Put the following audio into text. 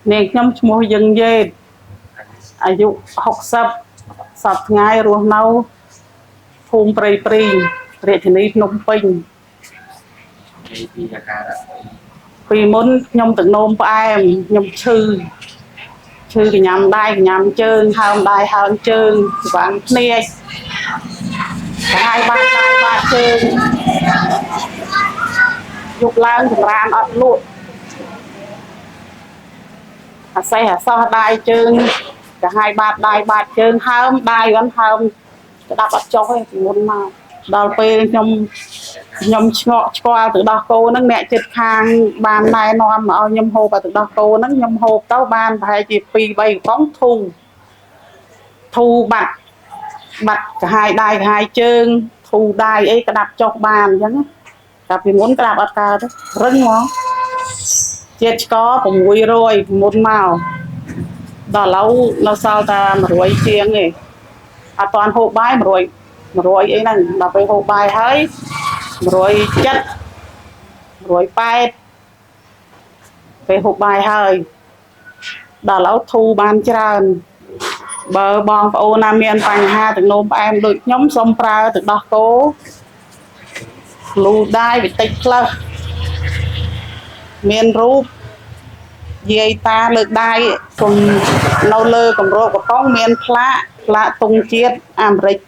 เนี่ยខ្ញុំឈ្មោះយឹងយេតអាយុ60សប្តាហ៍ថ្ងៃរស់នៅភូមិព្រៃព្រីរាជធានីភ្នំពេញពីមុនខ្ញុំទៅនោមផ្អែមខ្ញុំឈឺកញ្ញាំដៃកញ្ញាំជើងហើមដៃហើមជើងស្វាងភ្នែកហើយបាត់ដៃបាត់ជើងយប់ឡើងចម្រានអត់លក់អាសេះអាសោះដៃជើងក៏ហើយបាត់ដៃបាត់ជើងហើមដៃvẫnហើមស្ដាប់អត់ចុះទេពីមុនមកដល់ពេលខ្ញុំឆ្ងល់ឆ្គាល់ទៅដោះគោហ្នឹងអ្នកចិត្តខាងបានណែនាំមកឲ្យខ្ញុំហូបទៅដោះគោហ្នឹងខ្ញុំហូបទៅបានប្រហែលជា2 3កំប៉ុងធូរបាត់កាហាយដៃកាហាយជើងធូរដៃអីក្តាប់ចុះបានអញ្ចឹងតែពីមុនក្តាប់អត់កើតរឹងហ្មងជាតិឆ្ក600ពីមុនមកដល់ឥឡូវនៅសល់តែ100ជាងឯងអត់ទាន់ហូបបាយ100អីហ្នឹងដល់ពេលហូបបាយហើយ170 180ពេលហូបបាយហើយដល់ឥឡូវធូរបានច្រើនបើបងប្អូនណាមានបញ្ហាទឹកនោមផ្អែមដូចខ្ញុំសូមប្រើទឹកដោះគោលូដៃវិតិចផ្លើសមានរូបយាយតាលើកដៃគុំនៅលើកម្រោកំប៉ុងមានផ្លាកទង់ជាតិអាមេរិក